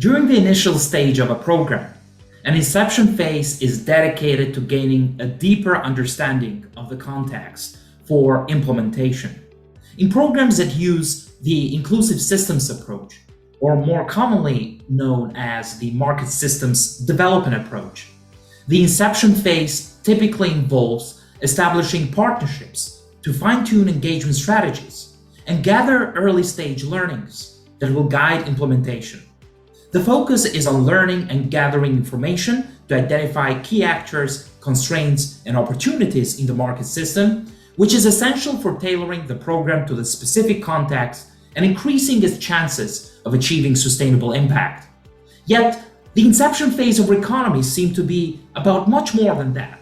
During the initial stage of a program, an inception phase is dedicated to gaining a deeper understanding of the context for implementation. In programs that use the inclusive systems approach, or more commonly known as the market systems development approach, the inception phase typically involves establishing partnerships to fine-tune engagement strategies and gather early-stage learnings that will guide implementation. The focus is on learning and gathering information to identify key actors, constraints, and opportunities in the market system, which is essential for tailoring the program to the specific context and increasing its chances of achieving sustainable impact. Yet, the inception phase of RECONOMY seems to be about much more than that.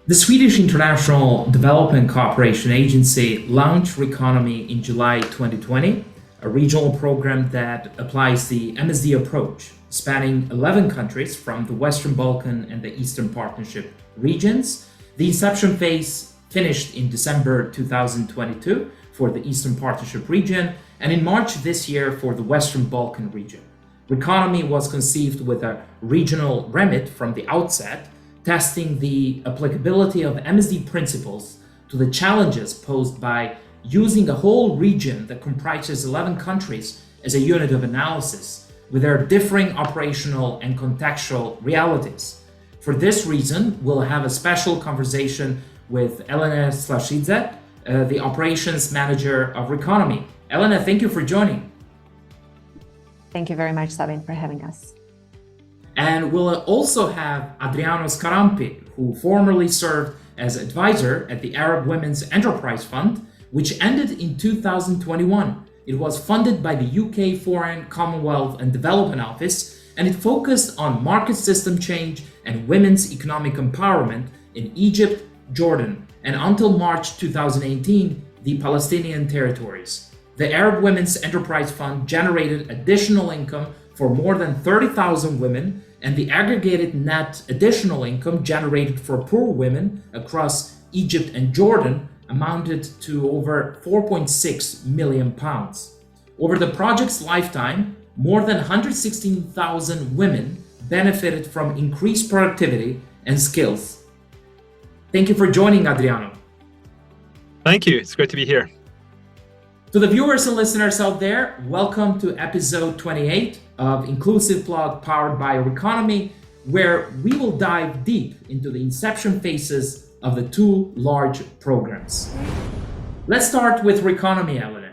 The Swedish International Development Cooperation Agency launched RECONOMY in July 2020, a regional program that applies the MSD approach, spanning 11 countries from the Western Balkan and the Eastern Partnership regions. The inception phase finished in December 2022 for the Eastern Partnership region and in March this year for the Western Balkan region. RECONOMY was conceived with a regional remit from the outset, testing the applicability of MSD principles to the challenges posed by using a whole region that comprises 11 countries as a unit of analysis with their differing operational and contextual realities. For this reason, we'll have a special conversation with Elene Tkhlashidze, the Operations Manager of RECONOMY. Elene, thank you for joining. Thank you very much, Sabin, for having us. And we'll also have Adriano Scarampi, who formerly served as advisor at the Arab Women's Enterprise Fund, which ended in 2021. It was funded by the UK Foreign, Commonwealth and Development Office, and it focused on market system change and women's economic empowerment in Egypt, Jordan, and until March 2018, the Palestinian Territories. The Arab Women's Enterprise Fund generated additional income for more than 30,000 women, and the aggregated net additional income generated for poor women across Egypt and Jordan amounted to over 4.6 million pounds. Over the project's lifetime, more than 116,000 women benefited from increased productivity and skills. Thank you for joining, Adriano. Thank you. It's great to be here. To the viewers and listeners out there, welcome to episode 28 of Inclusive Blog powered by RECONOMY, where we will dive deep into the inception phases of the two large programs. Let's start with RECONOMY, Elene.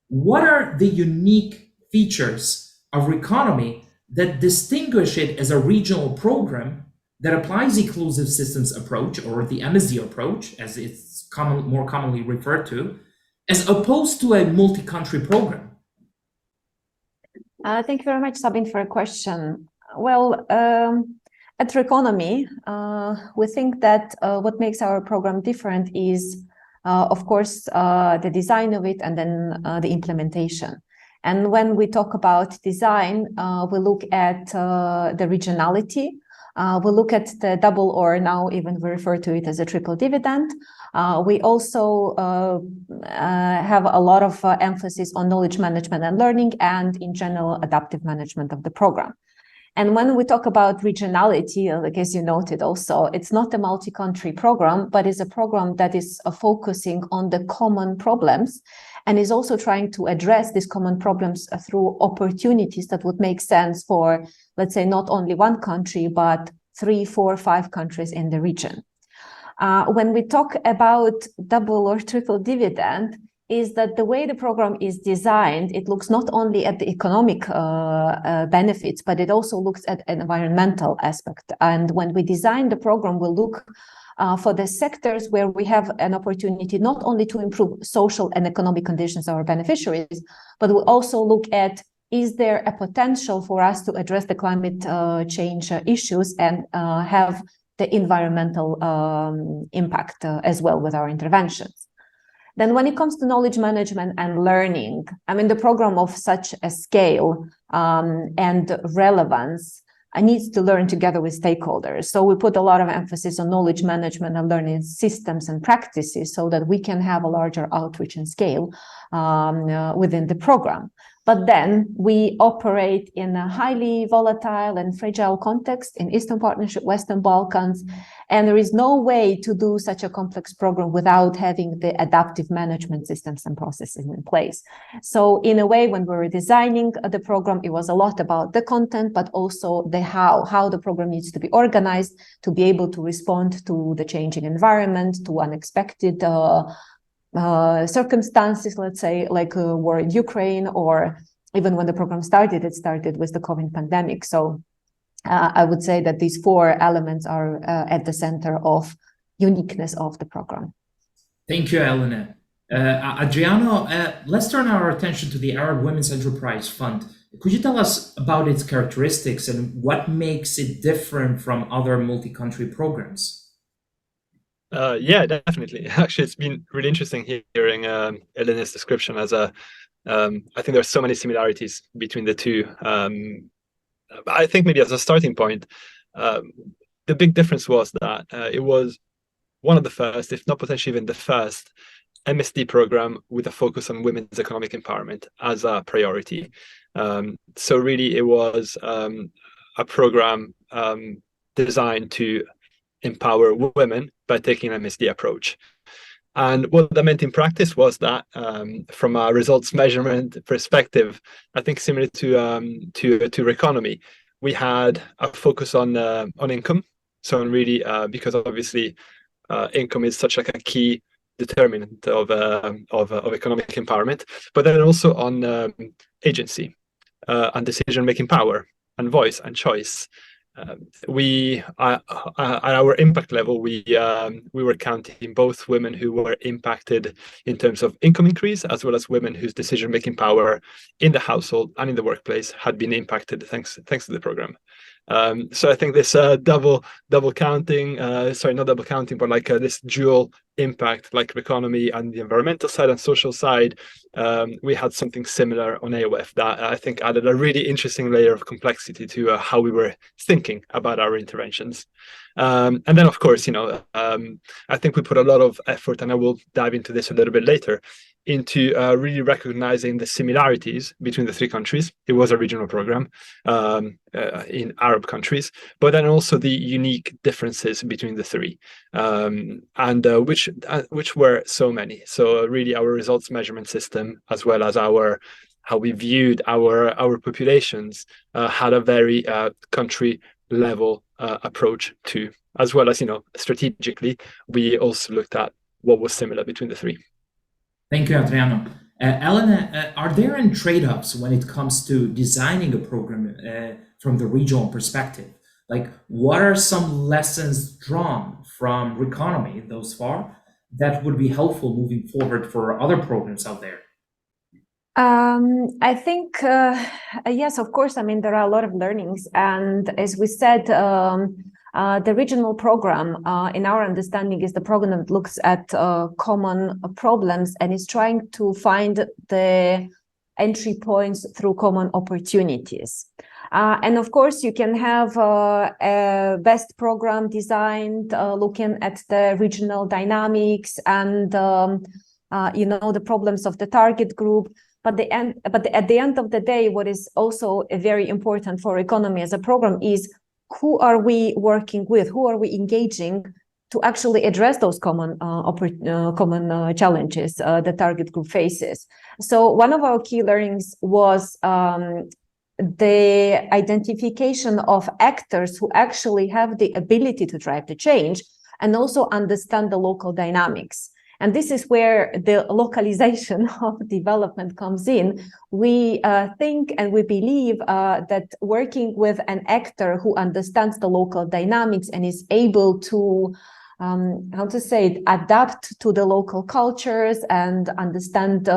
What are the unique features of RECONOMY that distinguish it as a regional program that applies inclusive systems approach, or the MSD approach, as it's more commonly referred to, as opposed to a multi-country program? Thank you very much, Sabin, for a question. Well, at RECONOMY, we think that what makes our program different is, of course, the design of it and then the implementation. And when we talk about design, we look at the regionality. We look at the double, or now even we refer to it as a triple dividend. We also have a lot of emphasis on knowledge management and learning, and in general, adaptive management of the program. And when we talk about regionality, like as you noted also, it's not a multi-country program, but it's a program that is focusing on the common problems and is also trying to address these common problems through opportunities that would make sense for, let's say, not only one country, but 3, 4, 5 countries in the region. When we talk about double or triple dividend, is that the way the program is designed, it looks not only at the economic benefits, but it also looks at an environmental aspect. And when we design the program, we'll look for the sectors where we have an opportunity not only to improve social and economic conditions of our beneficiaries, but we'll also look at, is there a potential for us to address the climate change issues and have the environmental impact as well with our interventions. Then when it comes to knowledge management and learning, I mean, the program of such a scale and relevance needs to learn together with stakeholders. So we put a lot of emphasis on knowledge management and learning systems and practices so that we can have a larger outreach and scale within the program. But then we operate in a highly volatile and fragile context in Eastern Partnership, Western Balkans, and there is no way to do such a complex program without having the adaptive management systems and processes in place. So in a way, when we were designing the program, it was a lot about the content, but also the how the program needs to be organized to be able to respond to the changing environment, to unexpected circumstances, let's say, like a war in Ukraine, or even when the program started, it started with the COVID pandemic. So I would say that these four elements are at the center of uniqueness of the program. Thank you, Elena. Adriano, let's turn our attention to the Arab Women's Enterprise Fund. Could you tell us about its characteristics and what makes it different from other multi-country programs? Yeah, definitely. Actually, it's been really interesting hearing Elene's description as I think there are so many similarities between the two. I think maybe as a starting point, the big difference was that it was one of the first, if not potentially even the first, MSD program with a focus on women's economic empowerment as a priority. So really, it was a program designed to empower women by taking an MSD approach. And what that meant in practice was that from a results measurement perspective, I think similar to RECONOMY, we had a focus on income. So really, because obviously income is such like a key determinant of economic empowerment, but then also on agency and decision-making power and voice and choice. We at our impact level, we were counting both women who were impacted in terms of income increase, as well as women whose decision-making power in the household and in the workplace had been impacted thanks to the program. So I think this double counting, sorry, not double counting, but like this dual impact, like RECONOMY and the environmental side and social side, we had something similar on AOF that I think added a really interesting layer of complexity to how we were thinking about our interventions. And then, of course, I think we put a lot of effort, and I will dive into this a little bit later, into really recognizing the similarities between the three countries. It was a regional program in Arab countries, but then also the unique differences between the three, and which were so many. So really, our results measurement system, as well as how we viewed our populations, had a very country level approach too, as well as strategically, we also looked at what was similar between the three. Thank you, Adriano. Elena, are there any trade-offs when it comes to designing a program from the regional perspective? Like, what are some lessons drawn from RECONOMY thus far that would be helpful moving forward for other programs out there? I think, yes, of course. I mean, there are a lot of learnings. And as we said, the regional program, in our understanding, is the program that looks at common problems and is trying to find the entry points through common opportunities. And of course, you can have a best program designed looking at the regional dynamics and the problems of the target group. But at the end of the day, what is also very important for RECONOMY as a program is who are we working with, who are we engaging to actually address those common challenges the target group faces. So one of our key learnings was the identification of actors who actually have the ability to drive the change and also understand the local dynamics. And this is where the localization of development comes in. We think and we believe that working with an actor who understands the local dynamics and is able to, adapt to the local cultures and understand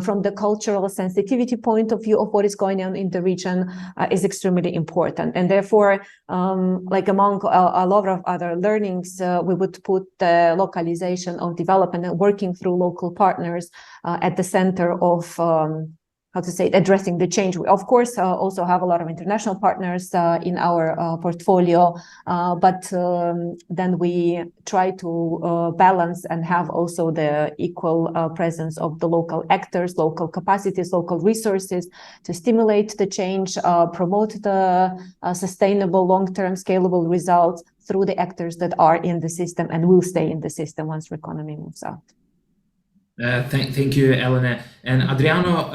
from the cultural sensitivity point of view of what is going on in the region is extremely important. And therefore, like among a lot of other learnings, we would put the localization of development and working through local partners at the center of how to say it, addressing the change. We, of course, also have a lot of international partners in our portfolio, but then we try to balance and have also the equal presence of the local actors, local capacities, local resources to stimulate the change, promote the sustainable, long-term, scalable results through the actors that are in the system and will stay in the system once RECONOMY moves out. Thank you, Elena. And Adriano,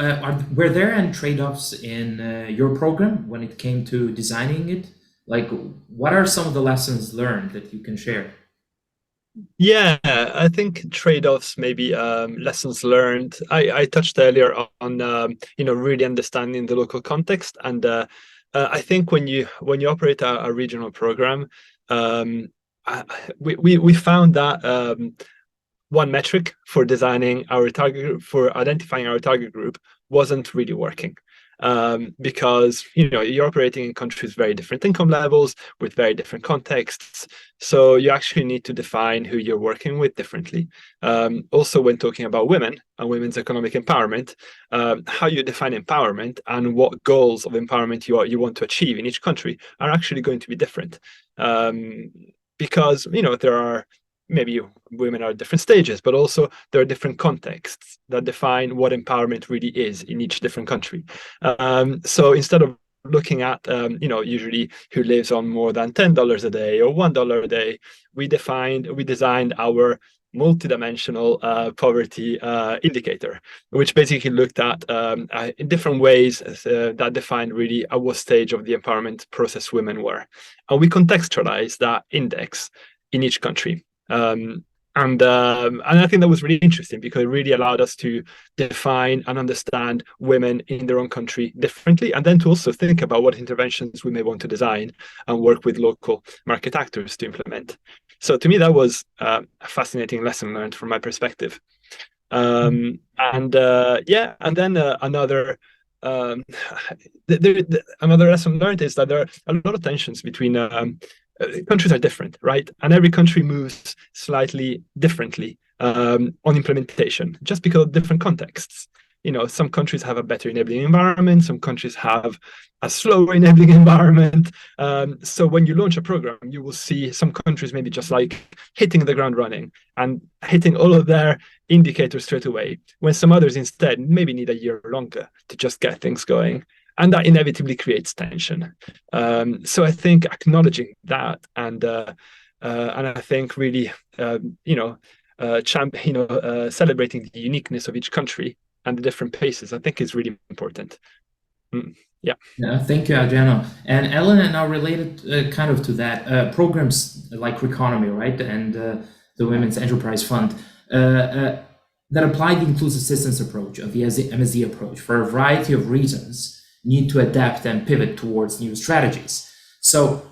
were there any trade-offs in your program when it came to designing it? Like, what are some of the lessons learned that you can share? Yeah, I think trade-offs, maybe lessons learned. I touched earlier on really understanding the local context, and I think when you operate a regional program, we found that one metric for designing our target group, for identifying our target group, wasn't really working. Because you're operating in countries with very different income levels, with very different contexts, so you actually need to define who you're working with differently. Also, when talking about women and women's economic empowerment, how you define empowerment and what goals of empowerment you want to achieve in each country are actually going to be different, because there are maybe women are at different stages, but also there are different contexts that define what empowerment really is in each different country. So instead of looking at usually who lives on more than $10 a day or $1 a day, we designed our multidimensional poverty indicator, which basically looked at in different ways that defined really at what stage of the empowerment process women were, and we contextualized that index in each country. And I think that was really interesting because it really allowed us to define and understand women in their own country differently, and then to also think about what interventions we may want to design and work with local market actors to implement. So to me, that was a fascinating lesson learned from my perspective. And then another lesson learned is that there are a lot of tensions between countries are different, right? And every country moves slightly differently on implementation, just because of different contexts. Some countries have a better enabling environment, some countries have a slower enabling environment. So when you launch a program, you will see some countries maybe just like hitting the ground running and hitting all of their indicators straight away, when some others instead maybe need a year longer to just get things going. And that inevitably creates tension. So I think acknowledging that and I think really celebrating the uniqueness of each country and the different paces, I think is really important. Yeah. Thank you, Adriano. And Elena, now related kind of to that, programs like RECONOMY, right, and the Women's Enterprise Fund that apply the inclusive systems approach of the MSD approach for a variety of reasons need to adapt and pivot towards new strategies. So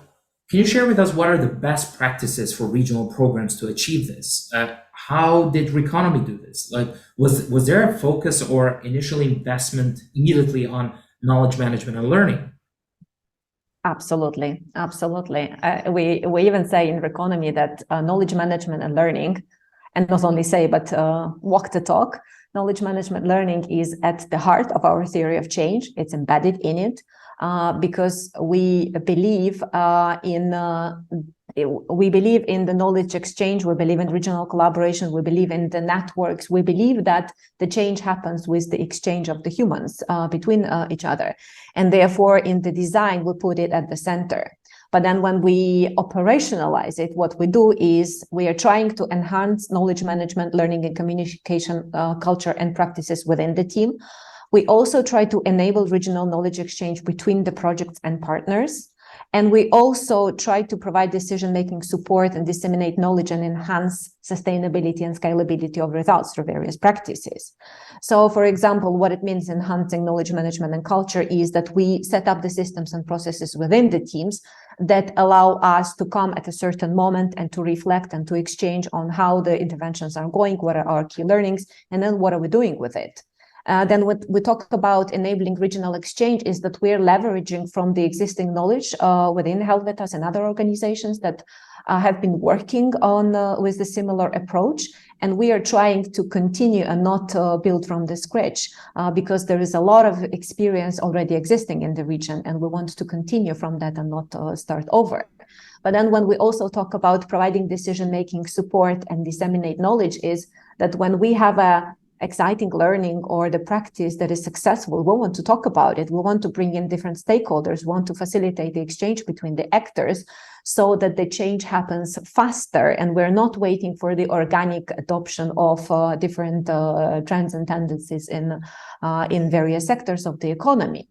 can you share with us what are the best practices for regional programs to achieve this? How did RECONOMY do this? Like, was there a focus or initial investment immediately on knowledge management and learning? Absolutely. We even say in RECONOMY that knowledge management and learning, and not only say, but walk the talk, knowledge management learning is at the heart of our theory of change. It's embedded in it because we believe in the knowledge exchange. We believe in regional collaboration. We believe in the networks. We believe that the change happens with the exchange of the humans between each other. And therefore, in the design, we put it at the center. But then when we operationalize it, what we do is we are trying to enhance knowledge management, learning and communication culture and practices within the team. We also try to enable regional knowledge exchange between the projects and partners. And we also try to provide decision-making support and disseminate knowledge and enhance sustainability and scalability of results through various practices. So, for example, what it means enhancing knowledge management and culture is that we set up the systems and processes within the teams that allow us to come at a certain moment and to reflect and to exchange on how the interventions are going, what are our key learnings, and then what are we doing with it. Then what we talk about enabling regional exchange is that we're leveraging from the existing knowledge within Helvetas and other organizations that have been working on with a similar approach. And we are trying to continue and not build from the scratch because there is a lot of experience already existing in the region, and we want to continue from that and not start over. But then when we also talk about providing decision-making support and disseminate knowledge is that when we have a exciting learning or the practice that is successful, we want to talk about it. We want to bring in different stakeholders, we want to facilitate the exchange between the actors so that the change happens faster and we're not waiting for the organic adoption of different trends and tendencies in various sectors of the economy.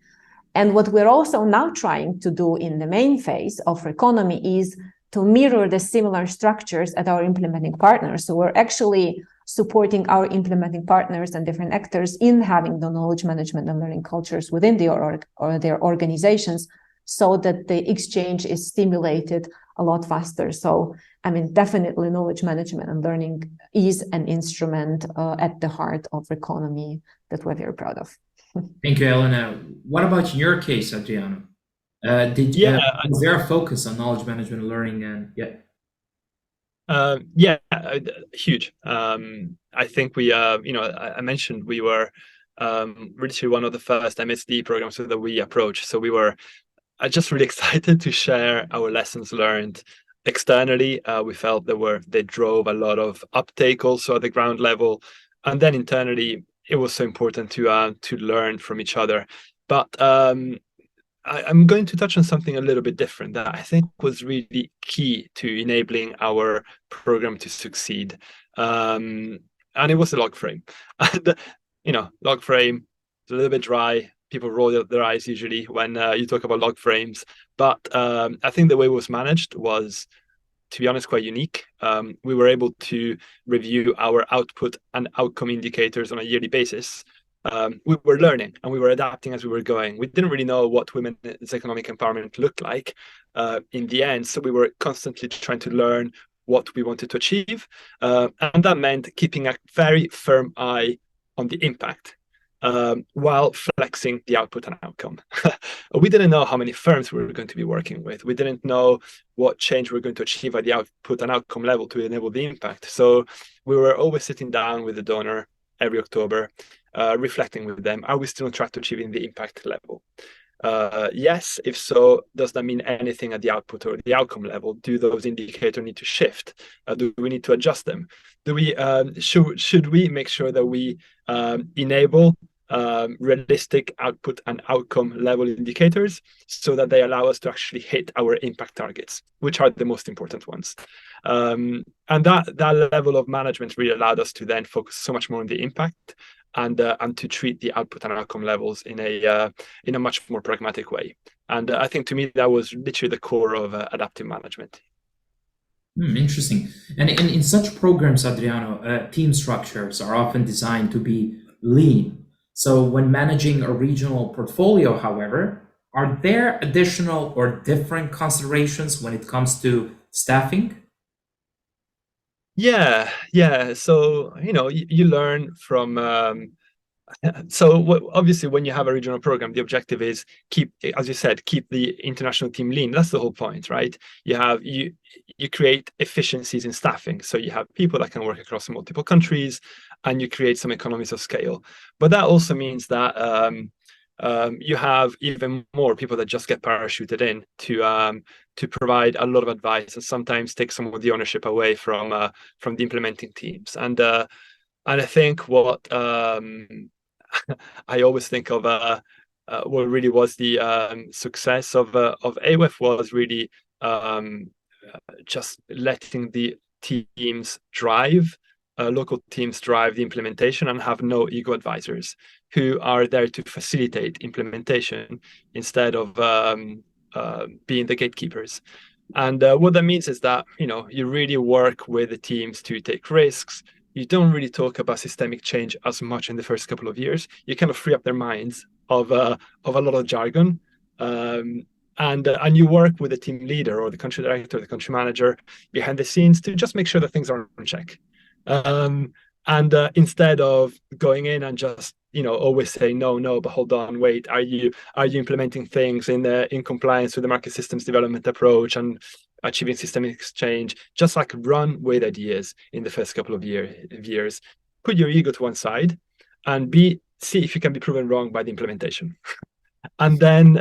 And what we're also now trying to do in the main phase of RECONOMY is to mirror the similar structures at our implementing partners. So we're actually supporting our implementing partners and different actors in having the knowledge management and learning cultures within their organizations so that the exchange is stimulated a lot faster. So, I mean, definitely knowledge management and learning is an instrument at the heart of RECONOMY that we're very proud of. Thank you, Elena. What about in your case, Adriano? Was there a focus on knowledge management and learning? And huge. I think we, I mentioned we were literally one of the first MSD programs that we approached. So we were just really excited to share our lessons learned externally. We felt they drove a lot of uptake also at the ground level, and then internally it was so important to learn from each other. But I'm going to touch on something a little bit different that I think was really key to enabling our program to succeed. And it was the log frame. And, log frame is a little bit dry. People roll their eyes usually when you talk about log frames. But I think the way it was managed was, to be honest, quite unique. We were able to review our output and outcome indicators on a yearly basis. We were learning and we were adapting as we were going. We didn't really know what women's economic empowerment looked like in the end. So we were constantly trying to learn what we wanted to achieve. And that meant keeping a very firm eye on the impact while flexing the output and outcome. We didn't know how many firms we were going to be working with. We didn't know what change we were going to achieve at the output and outcome level to enable the impact. So we were always sitting down with the donor every October, reflecting with them, are we still on track to achieving the impact level? Yes, if so, does that mean anything at the output or the outcome level? Do those indicators need to shift? Do we need to adjust them? Do we should we make sure that we enable realistic output and outcome level indicators so that they allow us to actually hit our impact targets, which are the most important ones? And that level of management really allowed us to then focus so much more on the impact and to treat the output and outcome levels in a much more pragmatic way. And I think to me that was literally the core of adaptive management. Interesting. And in such programs, Adriano, team structures are often designed to be lean. So when managing a regional portfolio, however, are there additional or different considerations when it comes to staffing? Yeah. So, you learn from, obviously when you have a regional program, the objective is keep the international team lean. That's the whole point, right? You create efficiencies in staffing. So you have people that can work across multiple countries and you create some economies of scale. But that also means that you have even more people that just get parachuted in to provide a lot of advice and sometimes take some of the ownership away from the implementing teams. And I think what I always think of what really was the success of AWEF was really just letting the teams drive. Local teams drive the implementation and have no ego advisors who are there to facilitate implementation instead of being the gatekeepers. And what that means is that you really work with the teams to take risks. You don't really talk about systemic change as much in the first couple of years. You kind of free up their minds of a lot of jargon. And you work with the team leader or the country director, the country manager behind the scenes to just make sure that things are on check. And instead of going in and just always say no, but hold on, wait, are you implementing things in compliance with the market systems development approach and achieving systemic exchange? Just like run with ideas in the first couple of years, put your ego to one side, and see if you can be proven wrong by the implementation. And then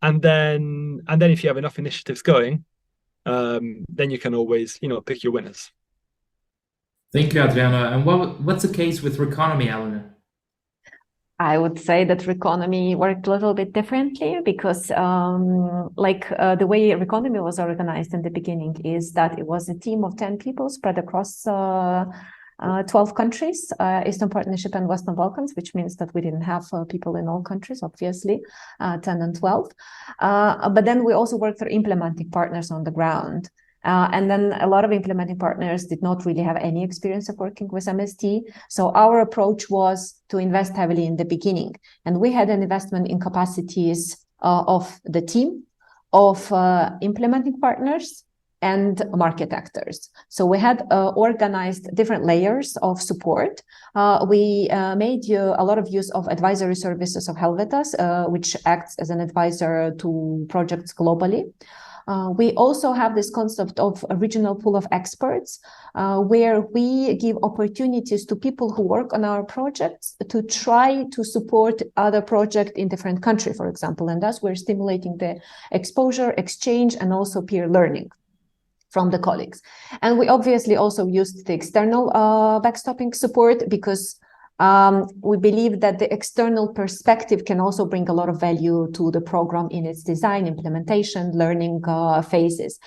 if you have enough initiatives going, then you can always pick your winners. Thank you, Adriano. And what's the case with Reconomy, Elena? I would say that Reconomy worked a little bit differently because the way Reconomy was organized in the beginning is that it was a team of 10 people spread across 12 countries, Eastern Partnership and Western Balkans, which means that we didn't have people in all countries, obviously, 10 and 12. But then we also worked for implementing partners on the ground. And then a lot of implementing partners did not really have any experience of working with MSD. So our approach was to invest heavily in the beginning. And we had an investment in capacities of the team, of implementing partners, and market actors. So we had organized different layers of support. We made a lot of use of advisory services of Helvetas, which acts as an advisor to projects globally. We also have this concept of a regional pool of experts, where we give opportunities to people who work on our projects to try to support other projects in different countries, for example. And thus we're stimulating the exposure, exchange, and also peer learning from the colleagues. And we obviously also used the external backstopping support because we believe that the external perspective can also bring a lot of value to the program in its design, implementation, learning phases.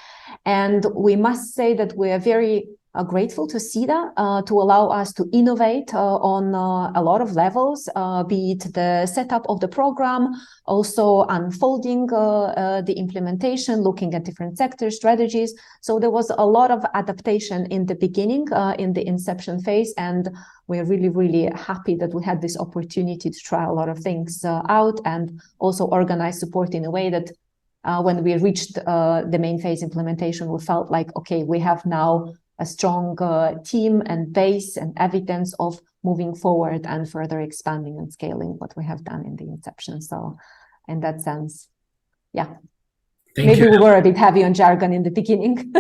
And we must say that we are very grateful to SIDA to allow us to innovate on a lot of levels, be it the setup of the program, also unfolding the implementation, looking at different sector strategies. So there was a lot of adaptation in the beginning, in the inception phase, and we're really, really happy that we had this opportunity to try a lot of things out and also organize support in a way that when we reached the main phase implementation, we felt like, okay, we have now a strong team and base and evidence of moving forward and further expanding and scaling what we have done in the inception. So in that sense, yeah. Maybe we were a bit heavy on jargon in the beginning.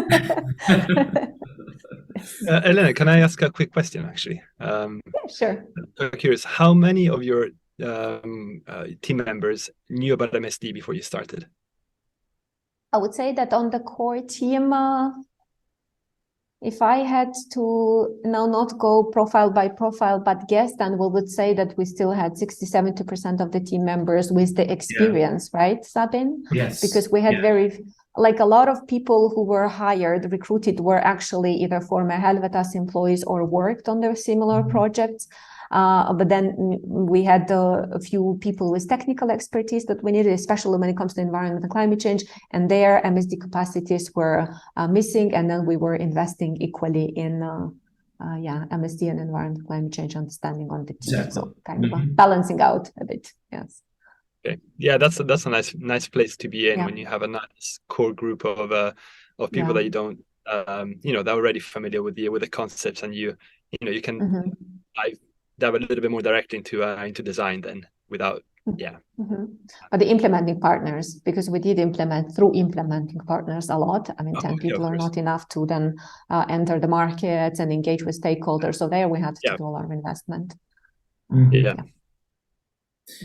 Elena, can I ask a quick question, actually? Yeah, sure. I'm curious, how many of your team members knew about MSD before you started? I would say that on the core team, if I had to now not go profile by profile, but guess, then we would say that we still had 60-70% of the team members with the experience, right, Sabine? Yes. Because we had a lot of people who were hired, recruited, were actually either former Helvetas employees or worked on their similar projects. But then we had a few people with technical expertise that we needed, especially when it comes to environment and climate change, and their MSD capacities were missing. And then we were investing equally in MSD and environment and climate change understanding on the team. Exactly. So kind of balancing out a bit. Yes. Okay. Yeah, that's a nice place to be in when you have a nice core group of people that you don't that are already familiar with the concepts, and you can dive a little bit more directly into design then without But the implementing partners, because we did implement through implementing partners a lot. I mean, 10 people are not enough to then enter the markets and engage with stakeholders. So there we had to do a lot of investment.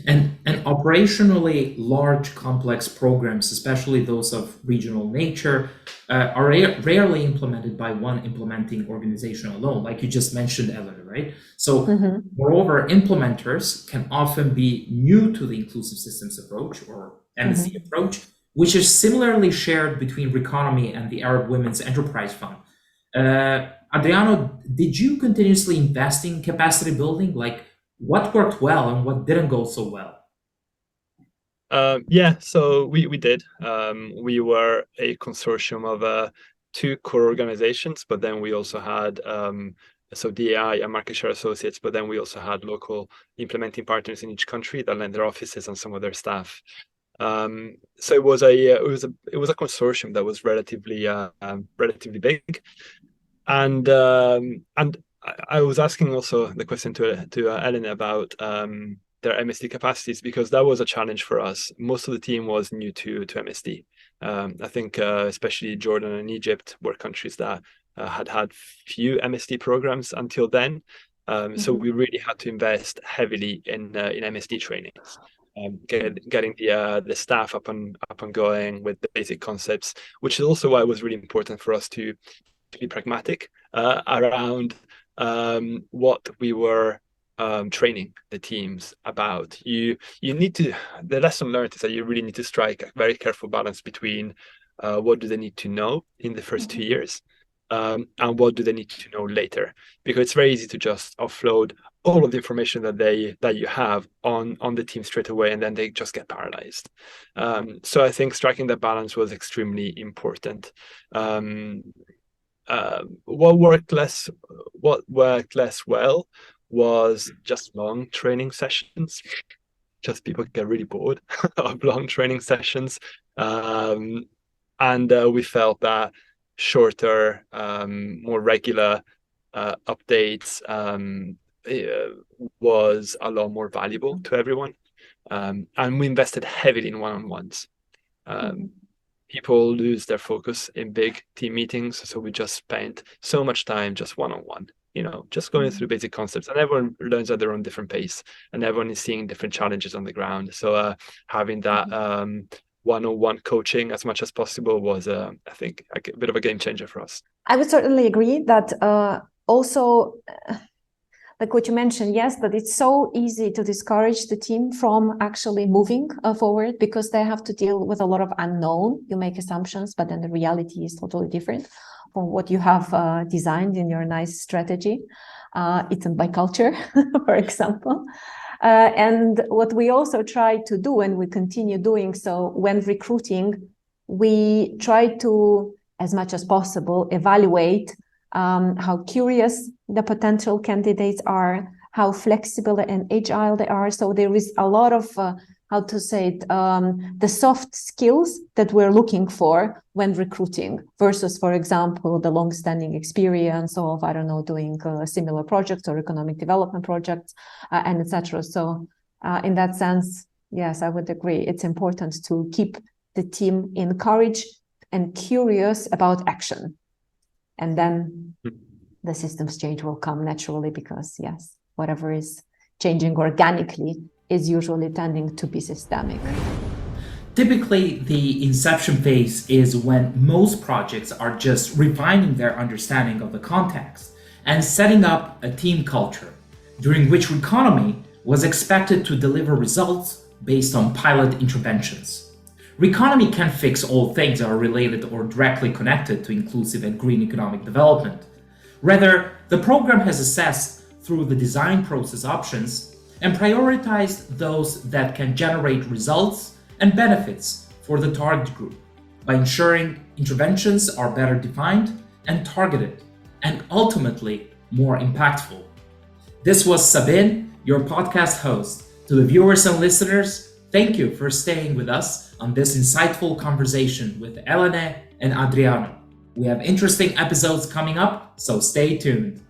And operationally large complex programs, especially those of regional nature, are rarely implemented by one implementing organization alone, like you just mentioned, Elena, right? So moreover, implementers can often be new to the inclusive systems approach or MSC approach, which is similarly shared between Reconomy and the Arab Women's Enterprise Fund. Adriano, did you continuously invest in capacity building? Like, what worked well and what didn't go so well? So we did. We were a consortium of 2 core organizations, but then we also had DAI and Market Share Associates, but then we also had local implementing partners in each country that lent their offices and some of their staff. So it was a consortium that was relatively big, and I was asking also the question to Elene about their MSD capacities, because that was a challenge for us. Most of the team was new to MSD. I think especially Jordan and Egypt were countries that had few MSD programs until then. So we really had to invest heavily in MSD trainings, getting the staff up and going with the basic concepts, which is also why it was really important for us to be pragmatic around what we were training the teams about. You need to, the lesson learned is that you really need to strike a very careful balance between what do they need to know in the first 2 years, and what do they need to know later, because it's very easy to just offload all of the information that you have on the team straight away, and then they just get paralyzed. So I think striking that balance was extremely important. What worked less well was just long training sessions. Just people get really bored of long training sessions, and we felt that shorter, more regular updates was a lot more valuable to everyone, and we invested heavily in one-on-ones. People lose their focus in big team meetings, so we just spent so much time just one-on-one, just going through basic concepts, and everyone learns at their own different pace, and everyone is seeing different challenges on the ground. So having that one-on-one coaching as much as possible was, I think, a bit of a game changer for us. I would certainly agree that also, like what you mentioned, yes, that it's so easy to discourage the team from actually moving forward, because they have to deal with a lot of unknown. You make assumptions, but then the reality is totally different from what you have designed in your nice strategy, eaten by culture, for example. And what we also try to do, and we continue doing so when recruiting, we try to, as much as possible, evaluate how curious the potential candidates are, how flexible and agile they are. So there is a lot of, the soft skills that we're looking for when recruiting versus, for example, the long-standing experience of, doing similar projects or economic development projects, and etc. So in that sense, yes, I would agree. It's important to keep the team encouraged and curious about action. And then the systems change will come naturally, because, yes, whatever is changing organically is usually tending to be systemic. Typically, the inception phase is when most projects are just refining their understanding of the context and setting up a team culture, during which RECONOMY was expected to deliver results based on pilot interventions. RECONOMY can't fix all things that are related or directly connected to inclusive and green economic development. Rather, the program has assessed through the design process options and prioritized those that can generate results and benefits for the target group by ensuring interventions are better defined and targeted, and ultimately more impactful. This was Sabin, your podcast host. To the viewers and listeners, thank you for staying with us on this insightful conversation with Elene and Adriano. We have interesting episodes coming up, so stay tuned.